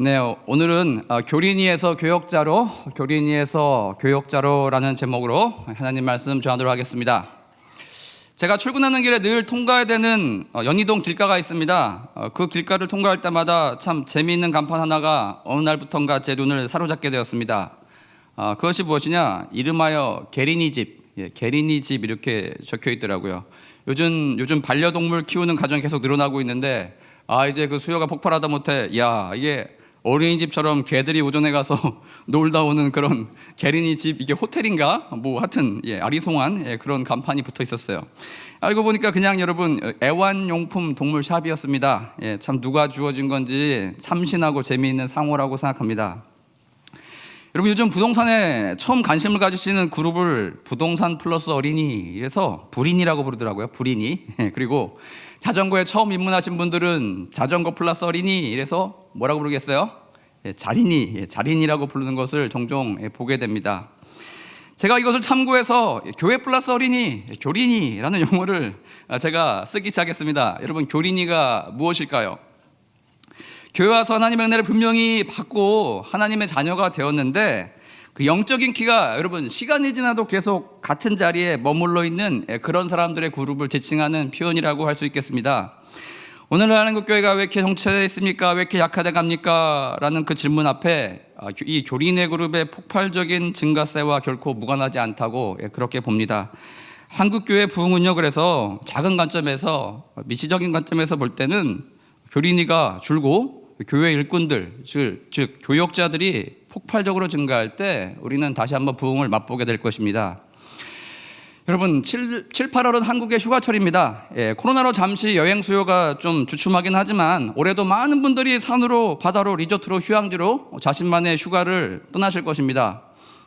네, 오늘은 교린이에서 교역자로, 교린이에서 교역자로라는 제목으로 하나님 말씀 전하도록 하겠습니다. 제가 출근하는 길에 늘 통과해야 되는 연희동 길가가 있습니다. 그 길가를 통과할 때마다 참 재미있는 간판 하나가 어느 날부턴가 제 눈을 사로잡게 되었습니다. 그것이 무엇이냐? 이름하여 게린이 집, 게린이 집 이렇게 적혀 있더라고요. 요즘 반려동물 키우는 가정이 계속 늘어나고 있는데 이제 그 수요가 폭발하다 못해 이게 어린이집처럼 개들이 오전에 가서 놀다 오는 그런 게린이집, 이게 호텔인가? 하여튼 아리송한 그런 간판이 붙어 있었어요. 알고 보니까 그냥 여러분 애완용품 동물샵이었습니다. 참 누가 주어진 건지 참신하고 재미있는 상호라고 생각합니다. 여러분, 요즘 부동산에 처음 관심을 가지시는 그룹을 부동산 플러스 어린이에서 불인이라고 부르더라고요. 불인이. 그리고 자전거에 처음 입문하신 분들은 자전거 플러스 어린이 이래서 뭐라고 부르겠어요? 자린이, 자린이라고 부르는 것을 종종 보게 됩니다. 제가 이것을 참고해서 교회 플러스 어린이, 교린이라는 용어를 제가 쓰기 시작했습니다. 여러분, 교린이가 무엇일까요? 교회 와서 하나님의 은혜를 분명히 받고 하나님의 자녀가 되었는데 그 영적인 키가 여러분 시간이 지나도 계속 같은 자리에 머물러 있는 그런 사람들의 그룹을 지칭하는 표현이라고 할 수 있겠습니다. 오늘날 한국교회가 왜 이렇게 정체되어 있습니까? 왜 이렇게 약화돼 갑니까? 라는 그 질문 앞에 이 교린의 그룹의 폭발적인 증가세와 결코 무관하지 않다고 그렇게 봅니다. 한국교회 부흥은요, 그래서 작은 관점에서, 미시적인 관점에서 볼 때는 교린이가 줄고 교회 일꾼들, 즉 교역자들이 폭발적으로 증가할 때 우리는 다시 한번 부흥을 맛보게 될 것입니다. 여러분, 7, 8월은 한국의 휴가철입니다. 코로나로 잠시 여행 수요가 좀 주춤하긴 하지만 올해도 많은 분들이 산으로, 바다로, 리조트로, 휴양지로 자신만의 휴가를 떠나실 것입니다.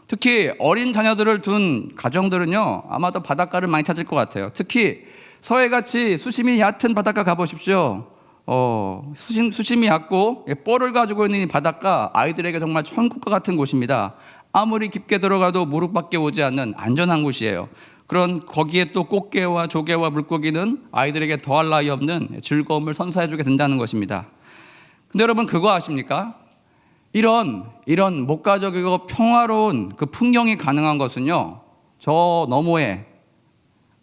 특히 어린 자녀들을 둔 가정들은요, 아마도 바닷가를 많이 찾을 것 같아요. 특히 서해같이 수심이 얕은 바닷가 가보십시오. 수심이 얕고 뻘을 가지고 있는 이 바닷가, 아이들에게 정말 천국과 같은 곳입니다. 아무리 깊게 들어가도 무릎밖에 오지 않는 안전한 곳이에요. 그런 거기에 또 꽃게와 조개와 물고기는 아이들에게 더할 나위 없는 즐거움을 선사해주게 된다는 것입니다. 근데 여러분, 그거 아십니까? 이런 목가적이고 평화로운 그 풍경이 가능한 것은요, 저 너머에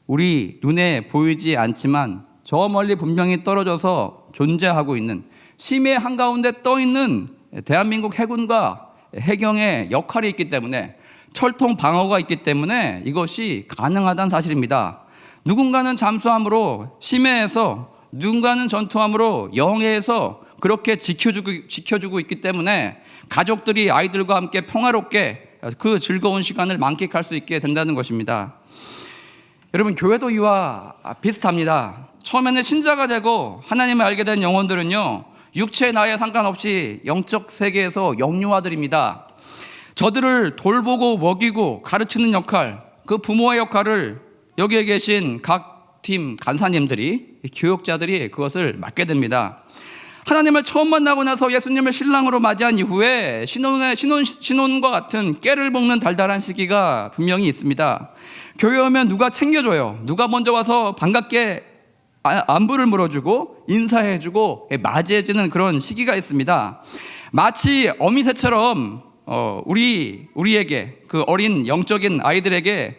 우리 눈에 보이지 않지만 저 멀리 분명히 떨어져서 존재하고 있는, 심해 한가운데 떠있는 대한민국 해군과 해경의 역할이 있기 때문에, 철통 방어가 있기 때문에 이것이 가능하다는 사실입니다. 누군가는 잠수함으로 심해에서, 누군가는 전투함으로 영해에서 그렇게 지켜주고 있기 때문에 가족들이 아이들과 함께 평화롭게 그 즐거운 시간을 만끽할 수 있게 된다는 것입니다. 여러분, 교회도 이와 비슷합니다. 처음에는 신자가 되고 하나님을 알게 된 영혼들은요, 육체의 나이에 상관없이 영적 세계에서 영유아들입니다. 저들을 돌보고 먹이고 가르치는 역할, 그 부모의 역할을 여기에 계신 각 팀 간사님들이, 교역자들이 그것을 맡게 됩니다. 하나님을 처음 만나고 나서 예수님을 신랑으로 맞이한 이후에 신혼과 같은 깨를 먹는 달달한 시기가 분명히 있습니다. 교회 오면 누가 챙겨줘요. 누가 먼저 와서 반갑게 안부를 물어주고 인사해주고 맞이해주는 그런 시기가 있습니다. 마치 어미새처럼 우리에게, 그 어린 영적인 아이들에게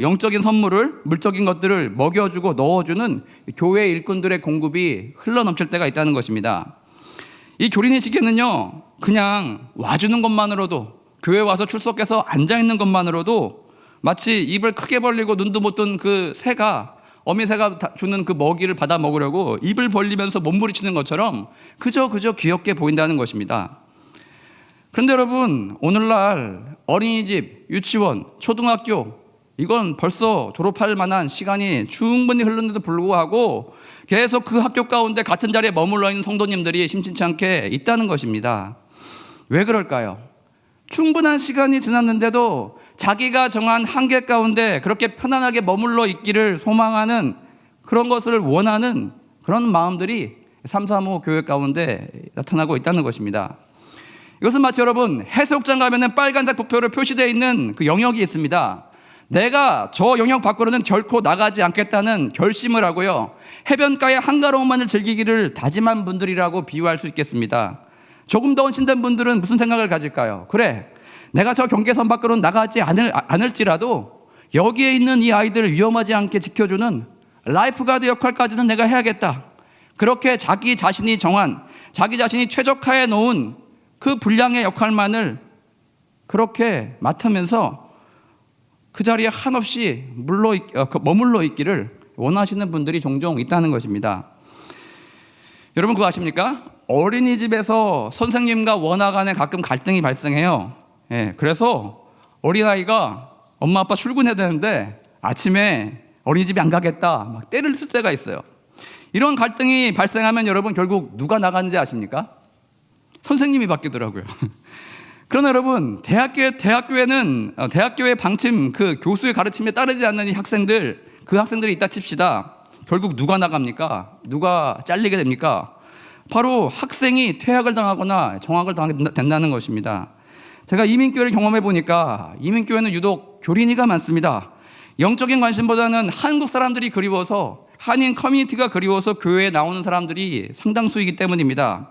영적인 선물을, 물적인 것들을 먹여주고 넣어주는 교회 일꾼들의 공급이 흘러넘칠 때가 있다는 것입니다. 이 교린의 시기에는요, 그냥 와주는 것만으로도, 교회 와서 출석해서 앉아있는 것만으로도 마치 입을 크게 벌리고 눈도 못 뜬 그 새가, 어미새가 주는 그 먹이를 받아 먹으려고 입을 벌리면서 몸부리치는 것처럼 그저 귀엽게 보인다는 것입니다. 그런데 여러분, 오늘날 어린이집, 유치원, 초등학교, 이건 벌써 졸업할 만한 시간이 충분히 흘렀는데도 불구하고 계속 그 학교 가운데 같은 자리에 머물러 있는 성도님들이 심심치 않게 있다는 것입니다. 왜 그럴까요? 충분한 시간이 지났는데도 자기가 정한 한계 가운데 그렇게 편안하게 머물러 있기를 소망하는, 그런 것을 원하는 그런 마음들이 335 교회 가운데 나타나고 있다는 것입니다. 이것은 마치 여러분, 해수욕장 가면은 빨간색 부표로 표시되어 있는 그 영역이 있습니다. 내가 저 영역 밖으로는 결코 나가지 않겠다는 결심을 하고요, 해변가의 한가로움만을 즐기기를 다짐한 분들이라고 비유할 수 있겠습니다. 조금 더 헌신된 분들은 무슨 생각을 가질까요? 그래, 내가 저 경계선 밖으로 나가지 않을지라도 여기에 있는 이 아이들을 위험하지 않게 지켜주는 라이프가드 역할까지는 내가 해야겠다. 그렇게 자기 자신이 정한, 자기 자신이 최적화해 놓은 그 분량의 역할만을 그렇게 맡으면서 그 자리에 한없이 머물러 있기를 원하시는 분들이 종종 있다는 것입니다. 여러분 그거 아십니까? 어린이집에서 선생님과 원화 간에 가끔 갈등이 발생해요. 그래서 어린아이가 엄마 아빠 출근해야 되는데 아침에 어린이집에 안 가겠다 막 떼를 쓸 때가 있어요. 이런 갈등이 발생하면 여러분 결국 누가 나가는지 아십니까? 선생님이 바뀌더라고요. 그러나 여러분 대학교에는 대학교의 방침, 그 교수의 가르침에 따르지 않는 이 학생들, 그 학생들이 있다 칩시다. 결국 누가 나갑니까? 누가 잘리게 됩니까? 바로 학생이 퇴학을 당하거나 정학을 당하게 된다는 것입니다. 제가 이민교회를 경험해 보니까 이민교회는 유독 교린이가 많습니다. 영적인 관심보다는 한국 사람들이 그리워서, 한인 커뮤니티가 그리워서 교회에 나오는 사람들이 상당수이기 때문입니다.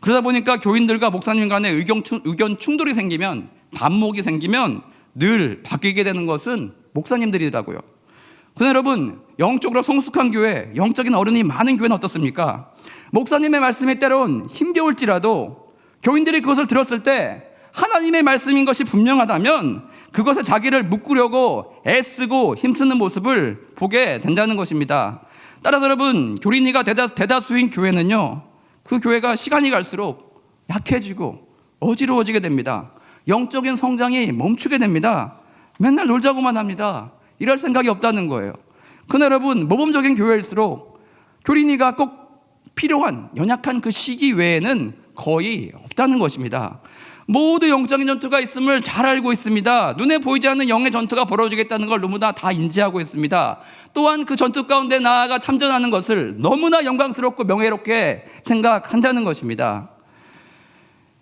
그러다 보니까 교인들과 목사님 간에 의견 충돌이 생기면, 반목이 생기면 늘 바뀌게 되는 것은 목사님들이더라고요. 그런데 여러분, 영적으로 성숙한 교회, 영적인 어른이 많은 교회는 어떻습니까? 목사님의 말씀이 때론 힘겨울지라도 교인들이 그것을 들었을 때 하나님의 말씀인 것이 분명하다면 그것에 자기를 묶으려고 애쓰고 힘쓰는 모습을 보게 된다는 것입니다. 따라서 여러분, 교린이가 대다수인 교회는요, 그 교회가 시간이 갈수록 약해지고 어지러워지게 됩니다. 영적인 성장이 멈추게 됩니다. 맨날 놀자고만 합니다. 일할 생각이 없다는 거예요. 그러나 여러분, 모범적인 교회일수록 교린이가 꼭 필요한 연약한 그 시기 외에는 거의 없다는 것입니다. 모두 영적인 전투가 있음을 잘 알고 있습니다. 눈에 보이지 않는 영의 전투가 벌어지겠다는 걸 너무나 다 인지하고 있습니다. 또한 그 전투 가운데 나아가 참전하는 것을 너무나 영광스럽고 명예롭게 생각한다는 것입니다.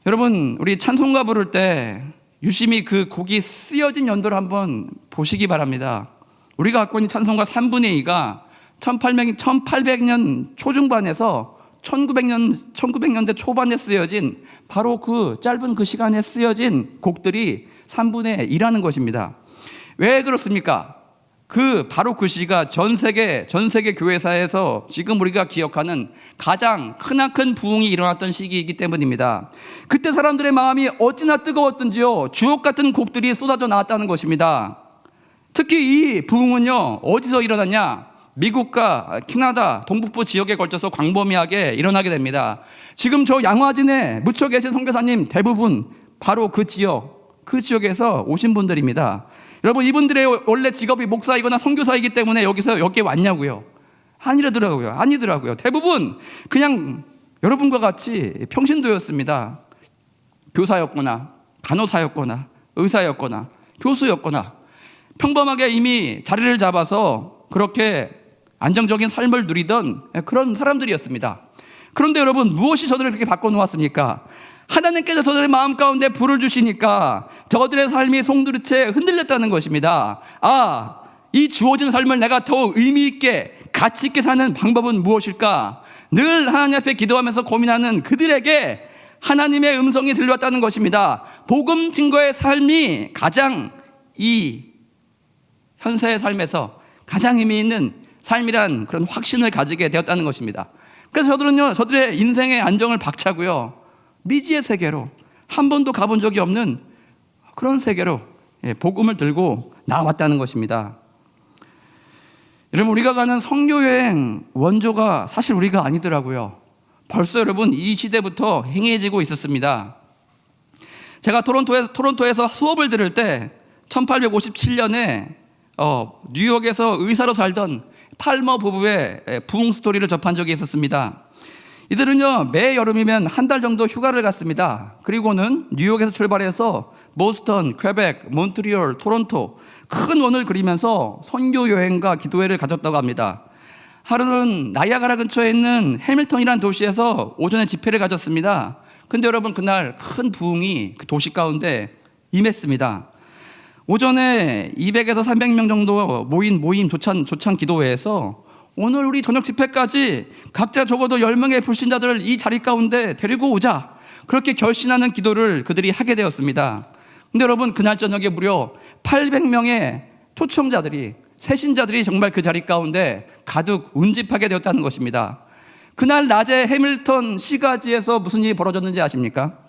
여러분, 우리 찬송가 부를 때 유심히 그 곡이 쓰여진 연도를 한번 보시기 바랍니다. 우리가 갖고 있는 찬송가 3분의 2가 1800년 초중반에서 1900년대 초반에 쓰여진, 바로 그 짧은 그 시간에 쓰여진 곡들이 3분의 2라는 것입니다. 왜 그렇습니까? 바로 그 시가 전 세계 교회사에서 지금 우리가 기억하는 가장 크나큰 부흥이 일어났던 시기이기 때문입니다. 그때 사람들의 마음이 어찌나 뜨거웠던지요, 주옥 같은 곡들이 쏟아져 나왔다는 것입니다. 특히 이 부흥은요, 어디서 일어났냐? 미국과 캐나다 동북부 지역에 걸쳐서 광범위하게 일어나게 됩니다. 지금 저 양화진에 묻혀 계신 선교사님 대부분 바로 그 지역에서 오신 분들입니다. 여러분, 이분들의 원래 직업이 목사이거나 선교사이기 때문에 여기에 왔냐고요? 아니더라고요. 대부분 그냥 여러분과 같이 평신도였습니다. 교사였거나 간호사였거나 의사였거나 교수였거나 평범하게 이미 자리를 잡아서 그렇게 안정적인 삶을 누리던 그런 사람들이었습니다. 그런데 여러분, 무엇이 저들을 그렇게 바꿔놓았습니까? 하나님께서 저들의 마음 가운데 불을 주시니까 저들의 삶이 송두리째 흔들렸다는 것입니다. 이 주어진 삶을 내가 더 의미 있게, 가치 있게 사는 방법은 무엇일까? 늘 하나님 앞에 기도하면서 고민하는 그들에게 하나님의 음성이 들려왔다는 것입니다. 복음 증거의 삶이 가장 이 현세의 삶에서 가장 의미 있는 삶이란 그런 확신을 가지게 되었다는 것입니다. 그래서 저들은요, 저들의 인생의 안정을 박차고요, 미지의 세계로, 한 번도 가본 적이 없는 그런 세계로 복음을 들고 나왔다는 것입니다. 여러분, 우리가 가는 선교여행 원조가 사실 우리가 아니더라고요. 벌써 여러분, 이 시대부터 행해지고 있었습니다. 제가 토론토에서 수업을 들을 때 1857년에 뉴욕에서 의사로 살던 팔머 부부의 부흥 스토리를 접한 적이 있었습니다. 이들은요, 매 여름이면 한 달 정도 휴가를 갔습니다. 그리고는 뉴욕에서 출발해서 보스턴, 퀘벡, 몬트리올, 토론토 큰 원을 그리면서 선교 여행과 기도회를 가졌다고 합니다. 하루는 나이아가라 근처에 있는 해밀턴이라는 도시에서 오전에 집회를 가졌습니다. 근데 여러분, 그날 큰 부흥이 그 도시 가운데 임했습니다. 오전에 200에서 300명 정도 모임 조찬 기도회에서 오늘 우리 저녁 집회까지 각자 적어도 10명의 불신자들을 이 자리 가운데 데리고 오자. 그렇게 결심하는 기도를 그들이 하게 되었습니다. 근데 여러분, 그날 저녁에 무려 800명의 초청자들이, 새신자들이 정말 그 자리 가운데 가득 운집하게 되었다는 것입니다. 그날 낮에 해밀턴 시가지에서 무슨 일이 벌어졌는지 아십니까?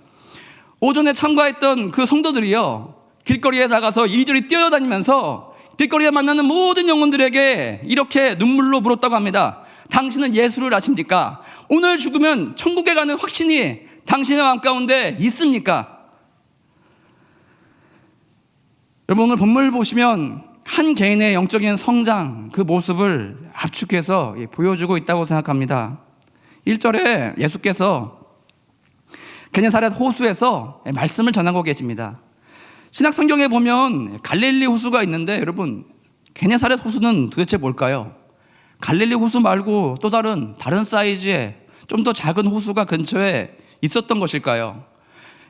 오전에 참가했던 그 성도들이요, 길거리에 나가서 이리저리 뛰어다니면서 길거리에 만나는 모든 영혼들에게 이렇게 눈물로 물었다고 합니다. 당신은 예수를 아십니까? 오늘 죽으면 천국에 가는 확신이 당신의 마음 가운데 있습니까? 여러분, 오늘 본문을 보시면 한 개인의 영적인 성장, 그 모습을 압축해서 보여주고 있다고 생각합니다. 1절에 예수께서 게네사렛 호수에서 말씀을 전하고 계십니다. 신약 성경에 보면 갈릴리 호수가 있는데, 여러분, 게네사렛 호수는 도대체 뭘까요? 갈릴리 호수 말고 또 다른 사이즈의 좀 더 작은 호수가 근처에 있었던 것일까요?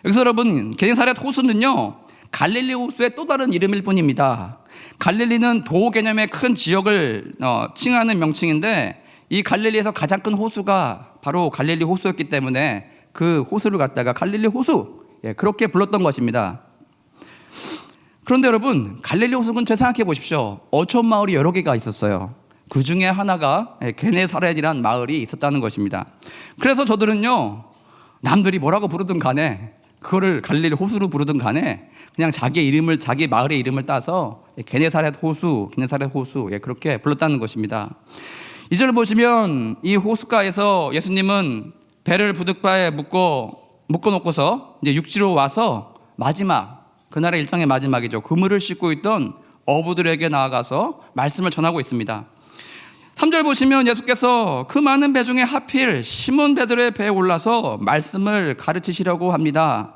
여기서 여러분, 게네사렛 호수는요, 갈릴리 호수의 또 다른 이름일 뿐입니다. 갈릴리는 도 개념의 큰 지역을 칭하는 명칭인데, 이 갈릴리에서 가장 큰 호수가 바로 갈릴리 호수였기 때문에 그 호수를 갖다가 갈릴리 호수, 그렇게 불렀던 것입니다. 그런데 여러분, 갈릴리 호수 근처에 생각해 보십시오. 어촌 마을이 여러 개가 있었어요. 그 중에 하나가 게네사렛이라는 마을이 있었다는 것입니다. 그래서 저들은요, 남들이 뭐라고 부르든 간에, 그거를 갈릴리 호수로 부르든 간에 그냥 자기 마을의 이름을 따서 게네사렛 호수, 그렇게 불렀다는 것입니다. 이 절을 보시면 이 호숫가에서 예수님은 배를 부둣바에 묶어놓고서 이제 육지로 와서 그날의 일정의 마지막이죠, 그물을 씻고 있던 어부들에게 나아가서 말씀을 전하고 있습니다. 3절 보시면 예수께서 그 많은 배 중에 하필 시몬 베드로의 배에 올라서 말씀을 가르치시려고 합니다.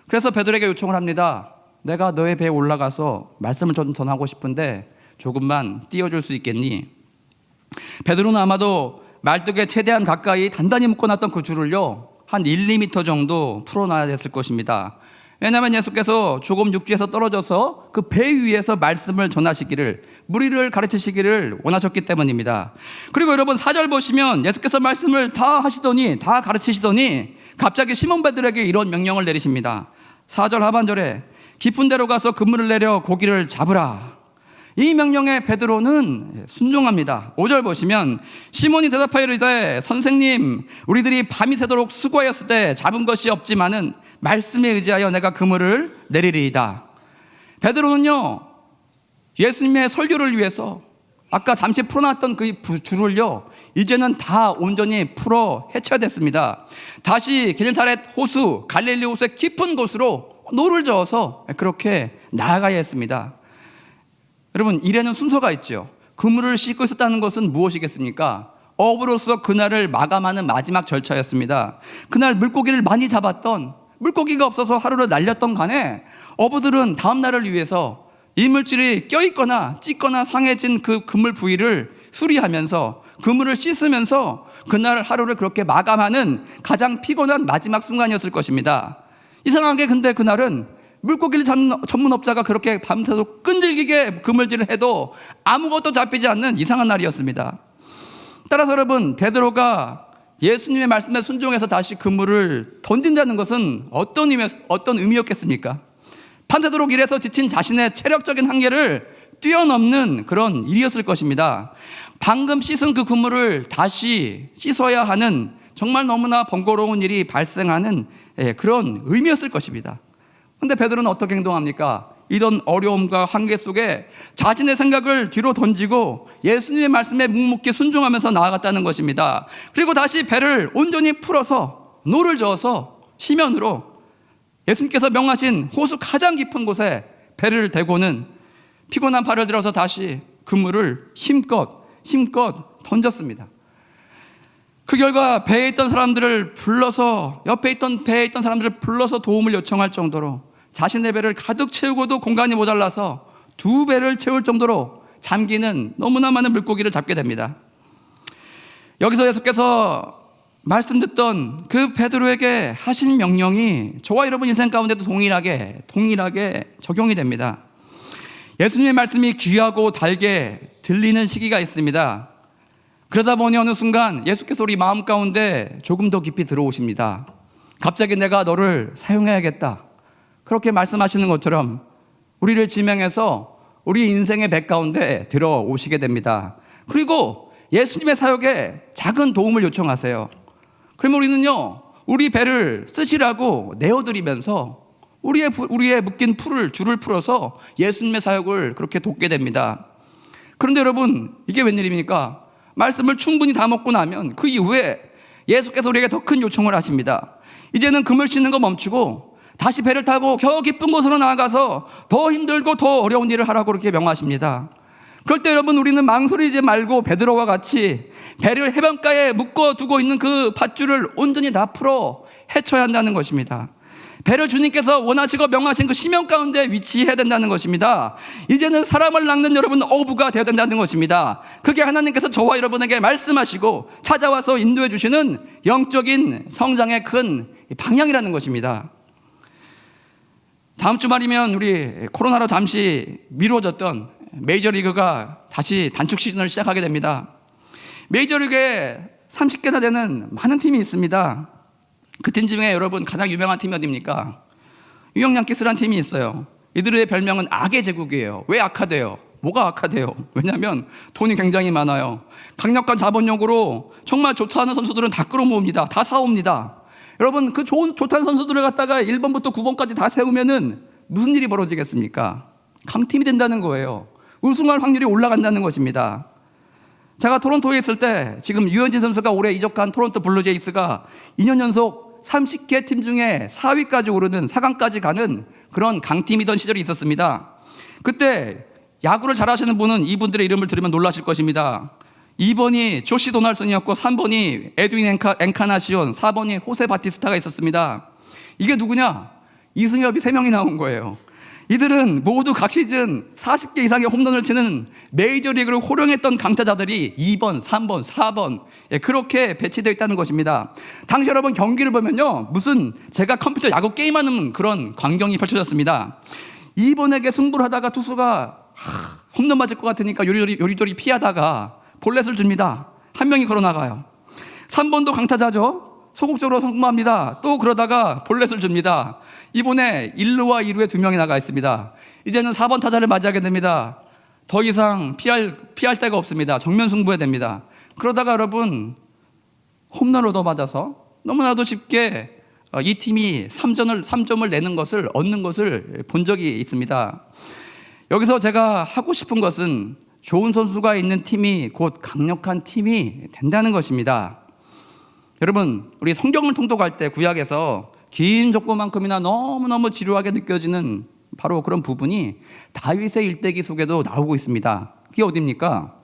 그래서 베드로에게 요청을 합니다. 내가 너의 배에 올라가서 말씀을 전하고 싶은데 조금만 띄워줄 수 있겠니? 베드로는 아마도 말뚝에 최대한 가까이 단단히 묶어놨던 그 줄을요, 한 1, 2m 정도 풀어놔야 됐을 것입니다. 왜냐하면 예수께서 조금 육지에서 떨어져서 그 배 위에서 말씀을 전하시기를, 무리를 가르치시기를 원하셨기 때문입니다. 그리고 여러분, 4절 보시면 예수께서 말씀을 다 가르치시더니 갑자기 시몬 베드로에게 이런 명령을 내리십니다. 4절 하반절에 깊은 데로 가서 그물을 내려 고기를 잡으라. 이 명령에 베드로는 순종합니다. 5절 보시면 시몬이 대답하여 이르되 선생님, 우리들이 밤이 새도록 수고하였을 때 잡은 것이 없지만은 말씀에 의지하여 내가 그물을 내리리이다. 베드로는요, 예수님의 설교를 위해서 아까 잠시 풀어놨던 그 줄을요, 이제는 다 온전히 풀어 헤쳐야 됐습니다. 다시 게네사렛 호수, 갈릴리 호수의 깊은 곳으로 노를 저어서 그렇게 나아가야 했습니다. 여러분, 일에는 순서가 있죠. 그물을 씻고 있었다는 것은 무엇이겠습니까? 어부로서 그날을 마감하는 마지막 절차였습니다. 그날 물고기를 많이 잡았던, 물고기가 없어서 하루를 날렸던 간에 어부들은 다음 날을 위해서 이물질이 껴있거나 찢거나 상해진 그 그물 부위를 수리하면서 그물을 씻으면서 그날 하루를 그렇게 마감하는 가장 피곤한 마지막 순간이었을 것입니다. 이상하게 근데 그날은 물고기를 잡는 전문업자가 그렇게 밤새도록 끈질기게 그물질을 해도 아무것도 잡히지 않는 이상한 날이었습니다. 따라서 여러분, 베드로가 예수님의 말씀에 순종해서 다시 그물을 던진다는 것은 어떤 의미였겠습니까? 밤새도록 일해서 지친 자신의 체력적인 한계를 뛰어넘는 그런 일이었을 것입니다. 방금 씻은 그 그물을 다시 씻어야 하는 정말 너무나 번거로운 일이 발생하는 그런 의미였을 것입니다. 그런데 베드로는 어떻게 행동합니까? 이런 어려움과 한계 속에 자신의 생각을 뒤로 던지고 예수님의 말씀에 묵묵히 순종하면서 나아갔다는 것입니다. 그리고 다시 배를 온전히 풀어서 노를 저어서 시면으로 예수님께서 명하신 호수 가장 깊은 곳에 배를 대고는 피곤한 발을 들어서 다시 그물을 힘껏 던졌습니다. 그 결과 배에 있던 사람들을 불러서, 배에 있던 사람들을 불러서 도움을 요청할 정도로 자신의 배를 가득 채우고도 공간이 모자라서 2배를 채울 정도로 잠기는 너무나 많은 물고기를 잡게 됩니다. 여기서 예수께서 말씀 듣던 그 베드로에게 하신 명령이 저와 여러분 인생 가운데도 동일하게 적용이 됩니다. 예수님의 말씀이 귀하고 달게 들리는 시기가 있습니다. 그러다 보니 어느 순간 예수께서 우리 마음 가운데 조금 더 깊이 들어오십니다. 갑자기 내가 너를 사용해야겠다. 그렇게 말씀하시는 것처럼 우리를 지명해서 우리 인생의 배 가운데 들어오시게 됩니다. 그리고 예수님의 사역에 작은 도움을 요청하세요. 그러면 우리는요, 우리 배를 쓰시라고 내어드리면서 우리의 묶인 줄을 풀어서 예수님의 사역을 그렇게 돕게 됩니다. 그런데 여러분, 이게 웬일입니까? 말씀을 충분히 다 먹고 나면 그 이후에 예수께서 우리에게 더 큰 요청을 하십니다. 이제는 그물 씻는 거 멈추고 다시 배를 타고 겨 깊은 곳으로 나아가서 더 힘들고 더 어려운 일을 하라고 그렇게 명하십니다. 그럴 때 여러분, 우리는 망설이지 말고 베드로와 같이 배를 해변가에 묶어두고 있는 그 밧줄을 온전히 다 풀어 헤쳐야 한다는 것입니다. 배를 주님께서 원하시고 명하신 그 심령 가운데 위치해야 된다는 것입니다. 이제는 사람을 낚는 여러분 어부가 되어야 된다는 것입니다. 그게 하나님께서 저와 여러분에게 말씀하시고 찾아와서 인도해 주시는 영적인 성장의 큰 방향이라는 것입니다. 다음 주말이면 우리 코로나로 잠시 미루어졌던 메이저리그가 다시 단축 시즌을 시작하게 됩니다. 메이저리그에 30개나 되는 많은 팀이 있습니다. 그 팀 중에 여러분 가장 유명한 팀이 어디입니까? 뉴욕 양키스라는 팀이 있어요. 이들의 별명은 악의 제국이에요. 왜 악하대요? 뭐가 악하대요? 왜냐하면 돈이 굉장히 많아요. 강력한 자본력으로 정말 좋다는 선수들은 다 끌어모읍니다. 다 사옵니다. 여러분, 그 좋다는 선수들을 갖다가 1번부터 9번까지 다 세우면은 무슨 일이 벌어지겠습니까? 강팀이 된다는 거예요. 우승할 확률이 올라간다는 것입니다. 제가 토론토에 있을 때 지금 유현진 선수가 올해 이적한 토론토 블루제이스가 2년 연속 30개 팀 중에 4위까지 오르는 4강까지 가는 그런 강팀이던 시절이 있었습니다. 그때 야구를 잘하시는 분은 이분들의 이름을 들으면 놀라실 것입니다. 2번이 조시 도널슨이었고 3번이 에드윈 엔카나시온, 4번이 호세 바티스타가 있었습니다. 이게 누구냐? 이승엽이 3명이 나온 거예요. 이들은 모두 각 시즌 40개 이상의 홈런을 치는 메이저리그를 호령했던 강타자들이 2번, 3번, 4번 그렇게 배치되어 있다는 것입니다. 당시 여러분 경기를 보면요, 무슨 제가 컴퓨터 야구 게임하는 그런 광경이 펼쳐졌습니다. 2번에게 승부를 하다가 투수가 홈런 맞을 것 같으니까 요리조리 피하다가 볼넷을 줍니다. 한 명이 걸어 나가요. 3번도 강타자죠. 소극적으로 성공합니다. 또 그러다가 볼넷을 줍니다. 이번에 1루와 2루에 2명이 나가 있습니다. 이제는 4번 타자를 맞이하게 됩니다. 더 이상 피할 데가 없습니다. 정면 승부해야 됩니다. 그러다가 여러분 홈런을 얻어맞아서 너무나도 쉽게 이 팀이 3점을 내는 것을 얻는 것을 본 적이 있습니다. 여기서 제가 하고 싶은 것은 좋은 선수가 있는 팀이 곧 강력한 팀이 된다는 것입니다. 여러분, 우리 성경을 통독할 때 구약에서 긴 족보만큼이나 너무너무 지루하게 느껴지는 바로 그런 부분이 다윗의 일대기 속에도 나오고 있습니다. 그게 어디입니까?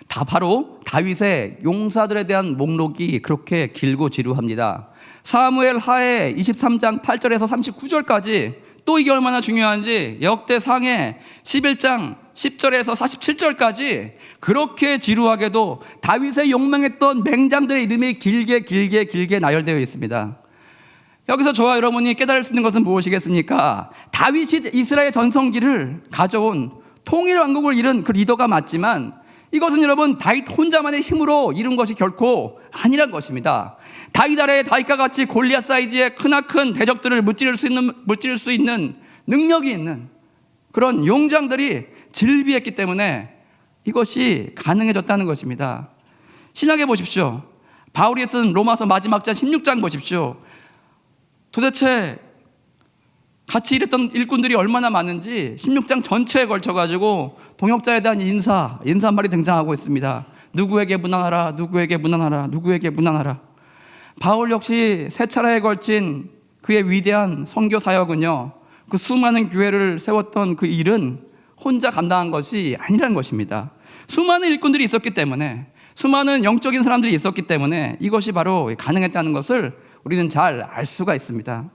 다 바로 다윗의 용사들에 대한 목록이 그렇게 길고 지루합니다. 사무엘 하에 23장 8절에서 39절까지, 또 이게 얼마나 중요한지 역대상해 11장 10절에서 47절까지 그렇게 지루하게도 다윗의 용맹했던 맹장들의 이름이 길게 나열되어 있습니다. 여기서 저와 여러분이 깨달을 수 있는 것은 무엇이겠습니까? 다윗이 이스라엘 전성기를 가져온 통일 왕국을 이룬 그 리더가 맞지만 이것은 여러분 다윗 혼자만의 힘으로 이룬 것이 결코 아니란 것입니다. 다윗 아래에 다윗과 같이 골리앗 사이즈의 크나큰 대적들을 무찌를 수 있는 능력이 있는 그런 용장들이 질비했기 때문에 이것이 가능해졌다는 것입니다. 신약에 보십시오. 바울이 쓴 로마서 마지막 장 16장 보십시오. 도대체 같이 일했던 일꾼들이 얼마나 많은지 16장 전체에 걸쳐가지고 동역자에 대한 인사말이 등장하고 있습니다. 누구에게 문안하라, 누구에게 문안하라, 누구에게 문안하라. 바울 역시 세 차례에 걸친 그의 위대한 선교 사역은요, 그 수많은 교회를 세웠던 그 일은 혼자 감당한 것이 아니라는 것입니다. 수많은 일꾼들이 있었기 때문에, 수많은 영적인 사람들이 있었기 때문에 이것이 바로 가능했다는 것을 우리는 잘 알 수가 있습니다.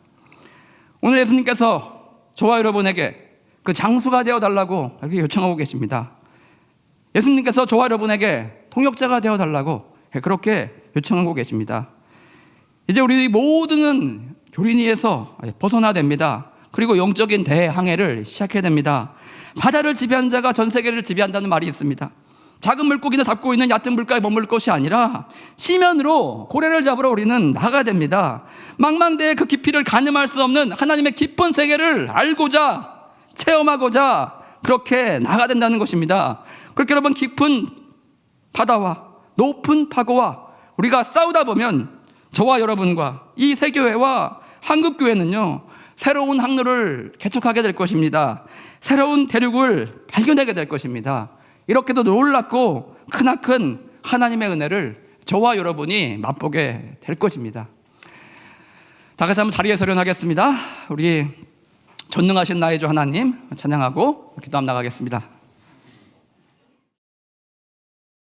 오늘 예수님께서 저와 여러분에게 그 장수가 되어달라고 이렇게 요청하고 계십니다. 예수님께서 저와 여러분에게 통역자가 되어달라고 그렇게 요청하고 계십니다. 이제 우리 모두는 교린이에서 벗어나야 됩니다. 그리고 영적인 대항해를 시작해야 됩니다. 바다를 지배한 자가 전 세계를 지배한다는 말이 있습니다. 작은 물고기나 잡고 있는 얕은 물가에 머물 것이 아니라 시면으로 고래를 잡으러 우리는 나가야 됩니다. 망망대해 그 깊이를 가늠할 수 없는 하나님의 깊은 세계를 알고자, 체험하고자 그렇게 나가야 된다는 것입니다. 그렇게 여러분, 깊은 바다와 높은 파고와 우리가 싸우다 보면 저와 여러분과 이 세교회와 한국교회는요, 새로운 항로를 개척하게 될 것입니다. 새로운 대륙을 발견하게 될 것입니다. 이렇게도 놀랍고 크나큰 하나님의 은혜를 저와 여러분이 맛보게 될 것입니다. 다 같이 한번 자리에 서련하겠습니다. 우리 전능하신 나의 주 하나님 찬양하고 기도함 나가겠습니다.